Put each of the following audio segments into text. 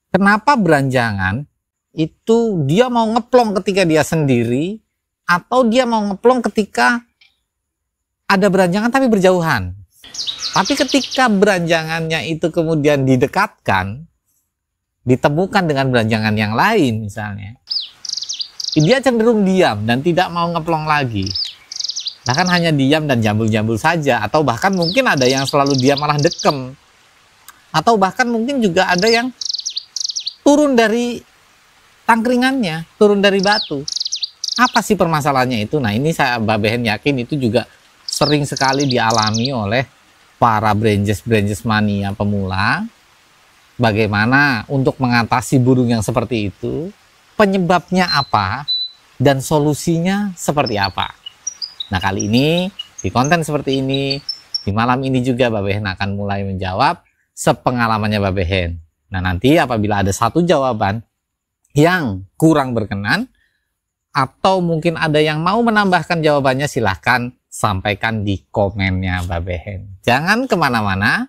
Kenapa beranjangan itu dia mau ngeplong ketika dia sendiri, atau dia mau ngeplong ketika ada beranjangan tapi berjauhan. Tapi ketika beranjangannya itu kemudian didekatkan, ditemukan dengan beranjangan yang lain misalnya, dia cenderung diam dan tidak mau ngeplong lagi. Bahkan hanya diam dan jambul-jambul saja, atau bahkan mungkin ada yang selalu diam malah dekem, atau bahkan mungkin juga ada yang turun dari tangkringannya, turun dari batu. Apa sih permasalahannya itu? Nah, ini Mbak Behen yakin itu juga sering sekali dialami oleh para branges mania pemula. Bagaimana untuk mengatasi burung yang seperti itu, penyebabnya apa, dan solusinya seperti apa. Nah, kali ini di konten seperti ini, di malam ini juga Mbak Behen akan mulai menjawab sepengalamannya Mbak Behen. Nah, nanti apabila ada satu jawaban yang kurang berkenan, atau mungkin ada yang mau menambahkan jawabannya, silahkan sampaikan di komennya Mbak Behen. Jangan kemana-mana,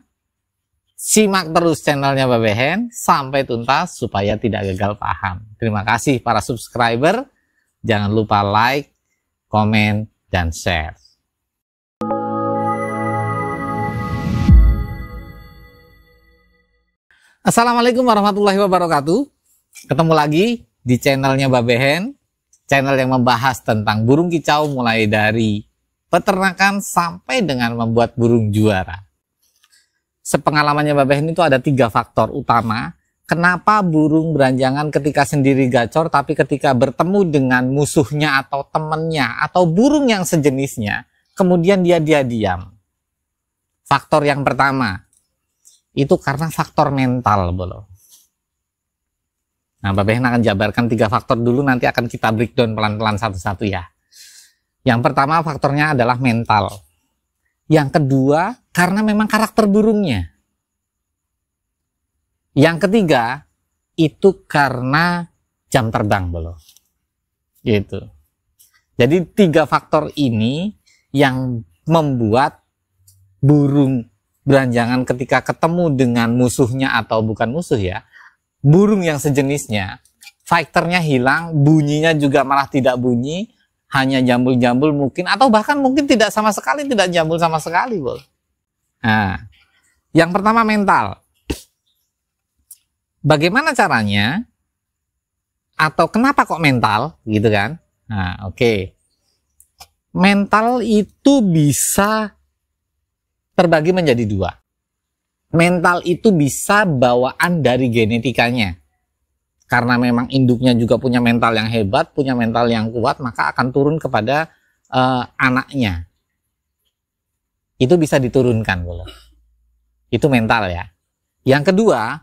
simak terus channelnya Mbak Behen sampai tuntas supaya tidak gagal paham. Terima kasih para subscriber, jangan lupa like, komen, dan share. Assalamualaikum warahmatullahi wabarakatuh. Ketemu lagi di channelnya Mbak Behen, channel yang membahas tentang burung kicau mulai dari peternakan sampai dengan membuat burung juara. Sepengalamannya Mbak Behen itu ada 3 faktor utama kenapa burung beranjangan ketika sendiri gacor, tapi ketika bertemu dengan musuhnya atau temannya atau burung yang sejenisnya, kemudian dia diam. Faktor yang pertama itu karena faktor mental, bolo. Nah, Mbak Behen akan jabarkan 3 faktor dulu, nanti akan kita breakdown pelan-pelan satu-satu ya. Yang pertama faktornya adalah mental. Yang kedua karena memang karakter burungnya. Yang ketiga itu karena jam terbang, bolo. Gitu. Jadi 3 faktor ini yang membuat burung beranjangan ketika ketemu dengan musuhnya atau bukan musuh ya, burung yang sejenisnya, fighternya hilang, bunyinya juga malah tidak bunyi, hanya jambul-jambul mungkin, atau bahkan mungkin tidak sama sekali, tidak jambul sama sekali, bol. Nah, yang pertama mental. Bagaimana caranya? Atau kenapa kok mental, gitu kan? Nah, oke. Mental itu bisa terbagi menjadi 2. Mental itu bisa bawaan dari genetikanya. Karena memang induknya juga punya mental yang hebat, punya mental yang kuat, maka akan turun kepada anaknya. Itu bisa diturunkan, bolo. Itu mental ya. Yang kedua,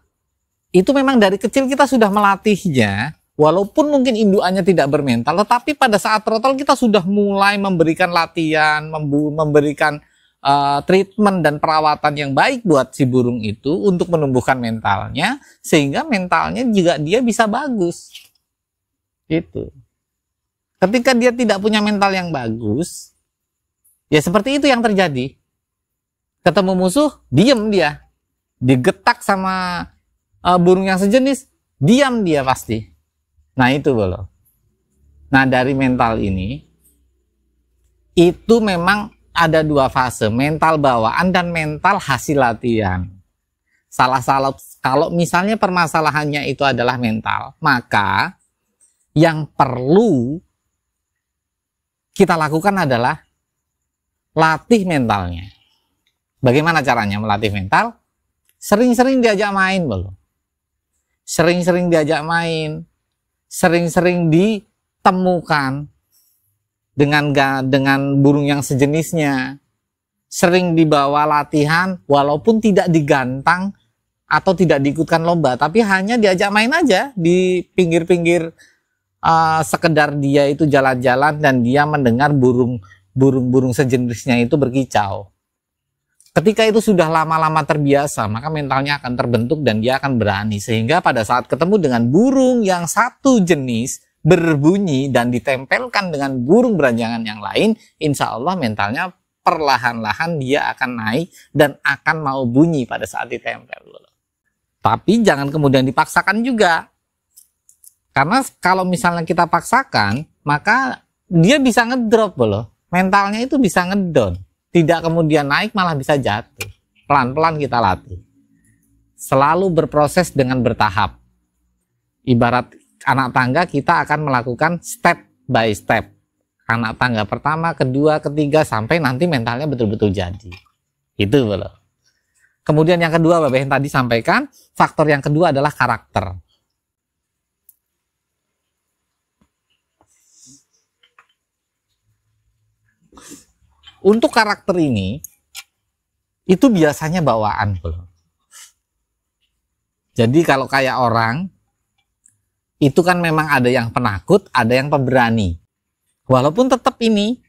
itu memang dari kecil kita sudah melatihnya, walaupun mungkin indukannya tidak bermental, tetapi pada saat trotol kita sudah mulai memberikan latihan, memberikan treatment dan perawatan yang baik buat si burung itu untuk menumbuhkan mentalnya, sehingga mentalnya juga dia bisa bagus. Itu. Ketika dia tidak punya mental yang bagus, ya seperti itu yang terjadi. Ketemu musuh, diam dia. Digetak sama burung yang sejenis, diam dia pasti. Nah itu, bolo. Nah, dari mental ini, itu memang ada 2 fase, mental bawaan dan mental hasil latihan. Kalau misalnya permasalahannya itu adalah mental, maka yang perlu kita lakukan adalah latih mentalnya. Bagaimana caranya melatih mental? Sering-sering diajak main, bolo. Sering-sering diajak main, sering-sering ditemukan dengan burung yang sejenisnya, sering dibawa latihan walaupun tidak digantang atau tidak diikutkan lomba, tapi hanya diajak main aja di pinggir-pinggir, sekedar dia itu jalan-jalan dan dia mendengar burung sejenisnya itu berkicau. Ketika itu sudah lama-lama terbiasa, maka mentalnya akan terbentuk dan dia akan berani, sehingga pada saat ketemu dengan burung yang satu jenis berbunyi dan ditempelkan dengan burung beranjangan yang lain, insya Allah mentalnya perlahan-lahan dia akan naik dan akan mau bunyi pada saat ditempel. Tapi jangan kemudian dipaksakan juga. Karena kalau misalnya kita paksakan, maka dia bisa ngedrop loh. Mentalnya itu bisa ngedon. Tidak kemudian naik, malah bisa jatuh. Pelan-pelan kita latih. Selalu berproses dengan bertahap. Ibarat anak tangga, kita akan melakukan step by step. Anak tangga pertama, kedua, ketiga, sampai nanti mentalnya betul-betul jadi. Itu loh. Kemudian yang kedua, Bapak yang tadi sampaikan, faktor yang kedua adalah karakter. Untuk karakter ini, itu biasanya bawaan. Jadi kalau kayak orang, itu kan memang ada yang penakut, ada yang pemberani. Walaupun tetap ini,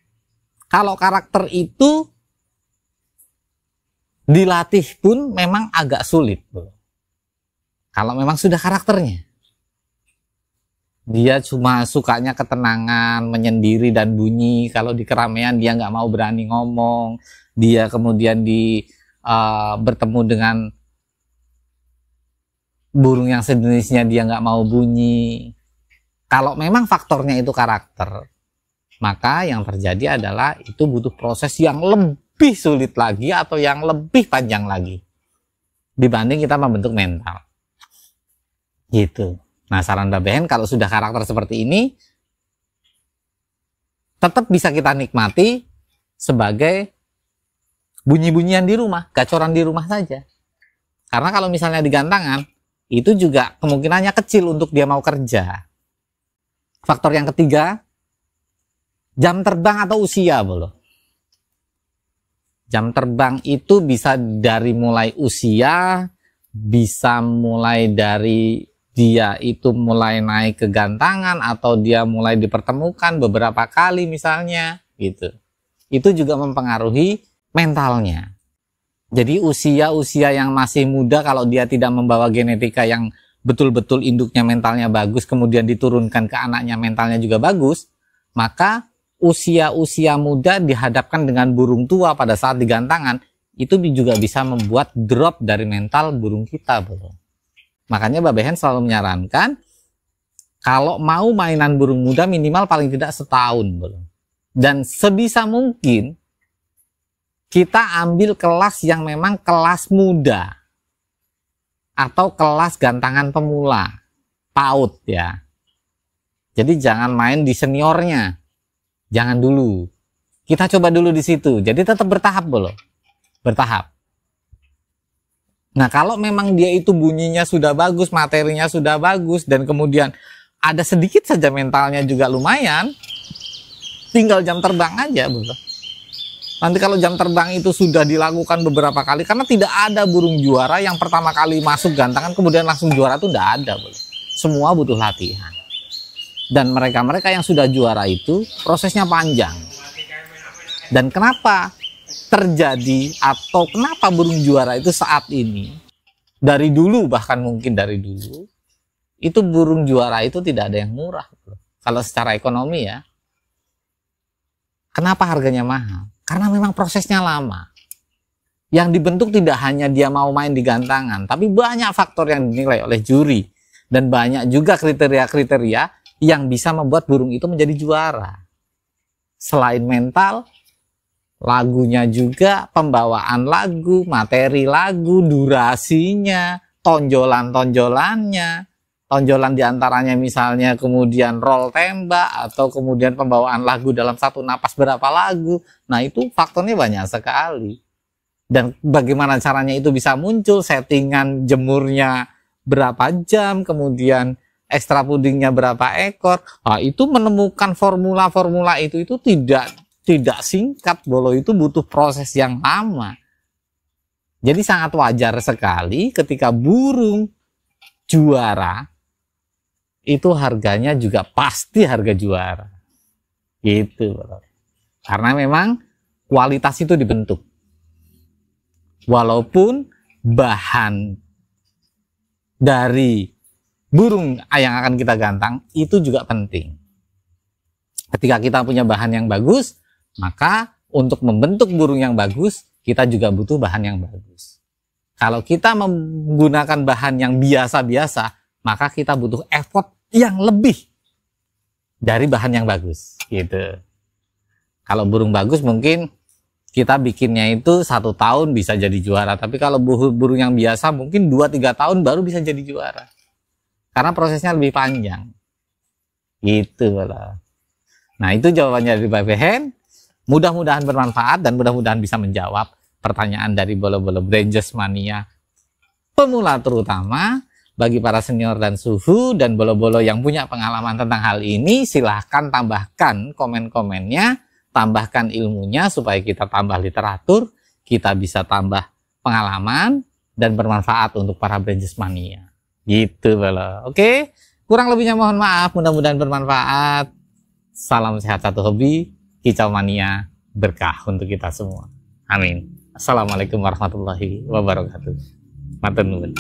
kalau karakter itu dilatih pun memang agak sulit. Kalau memang sudah karakternya. Dia cuma sukanya ketenangan, menyendiri dan bunyi. Kalau di keramaian dia nggak mau berani ngomong. Dia kemudian bertemu dengan burung yang sejenisnya dia nggak mau bunyi. Kalau memang faktornya itu karakter, maka yang terjadi adalah itu butuh proses yang lebih sulit lagi atau yang lebih panjang lagi dibanding kita membentuk mental. Gitu. Nah, saran Mbak Behen, kalau sudah karakter seperti ini, tetap bisa kita nikmati sebagai bunyi-bunyian di rumah, gacoran di rumah saja. Karena kalau misalnya di gantangan, itu juga kemungkinannya kecil untuk dia mau kerja. Faktor yang ketiga, jam terbang atau usia, belum. Jam terbang itu bisa dari mulai usia, bisa mulai dari dia itu mulai naik ke gantangan atau dia mulai dipertemukan beberapa kali misalnya gitu. Itu juga mempengaruhi mentalnya. Jadi usia-usia yang masih muda, kalau dia tidak membawa genetika yang betul-betul induknya mentalnya bagus, kemudian diturunkan ke anaknya mentalnya juga bagus, maka usia-usia muda dihadapkan dengan burung tua pada saat digantangan, itu juga bisa membuat drop dari mental burung kita, bro. Makanya Mbak Behen selalu menyarankan, kalau mau mainan burung muda minimal paling tidak setahun, bro. Dan sebisa mungkin kita ambil kelas yang memang kelas muda atau kelas gantangan pemula, PAUD ya. Jadi jangan main di seniornya, jangan dulu. Kita coba dulu di situ. Jadi tetap bertahap, bro. Bertahap. Nah, kalau memang dia itu bunyinya sudah bagus, materinya sudah bagus, dan kemudian ada sedikit saja mentalnya juga lumayan, tinggal jam terbang aja, bro. Nanti kalau jam terbang itu sudah dilakukan beberapa kali, karena tidak ada burung juara yang pertama kali masuk gantangan kemudian langsung juara, itu tidak ada, bro. Semua butuh latihan. Dan mereka-mereka yang sudah juara itu prosesnya panjang. Dan kenapa terjadi atau kenapa burung juara itu saat ini, dari dulu, bahkan mungkin dari dulu, itu burung juara itu tidak ada yang murah, bro. Kalau secara ekonomi ya. Kenapa harganya mahal? Karena memang prosesnya lama. Yang dibentuk tidak hanya dia mau main di gantangan, tapi banyak faktor yang dinilai oleh juri. Dan banyak juga kriteria-kriteria yang bisa membuat burung itu menjadi juara. Selain mental, lagunya juga, pembawaan lagu, materi lagu, durasinya, tonjolan-tonjolannya, tonjolan diantaranya misalnya kemudian roll tembak, atau kemudian pembawaan lagu dalam satu napas berapa lagu. Nah, itu faktornya banyak sekali. Dan bagaimana caranya itu bisa muncul, settingan jemurnya berapa jam, kemudian ekstra pudingnya berapa ekor. Nah, itu menemukan formula-formula itu tidak singkat, bolo. Itu butuh proses yang lama. Jadi sangat wajar sekali ketika burung juara itu harganya juga pasti harga juara. Gitu, bro. Karena memang kualitas itu dibentuk. Walaupun bahan dari burung yang akan kita gantang itu juga penting. Ketika kita punya bahan yang bagus, maka untuk membentuk burung yang bagus, kita juga butuh bahan yang bagus. Kalau kita menggunakan bahan yang biasa-biasa, maka kita butuh effort yang lebih dari bahan yang bagus, gitu. Kalau burung bagus mungkin kita bikinnya itu 1 tahun bisa jadi juara, tapi kalau burung yang biasa mungkin 2-3 tahun baru bisa jadi juara. Karena prosesnya lebih panjang. Gitu loh. Nah, itu jawabannya dari Pak Behen. Mudah-mudahan bermanfaat dan mudah-mudahan bisa menjawab pertanyaan dari bolo-bolo Branges Mania pemula, terutama bagi para senior dan suhu dan bolo-bolo yang punya pengalaman tentang hal ini. Silahkan tambahkan komen-komennya, tambahkan ilmunya supaya kita tambah literatur, kita bisa tambah pengalaman dan bermanfaat untuk para Branges Mania. Gitu loh. Oke, kurang lebihnya mohon maaf, mudah-mudahan bermanfaat. Salam sehat satu hobi, kicau mania berkah untuk kita semua. Amin. Assalamualaikum warahmatullahi wabarakatuh. Matur nuwun.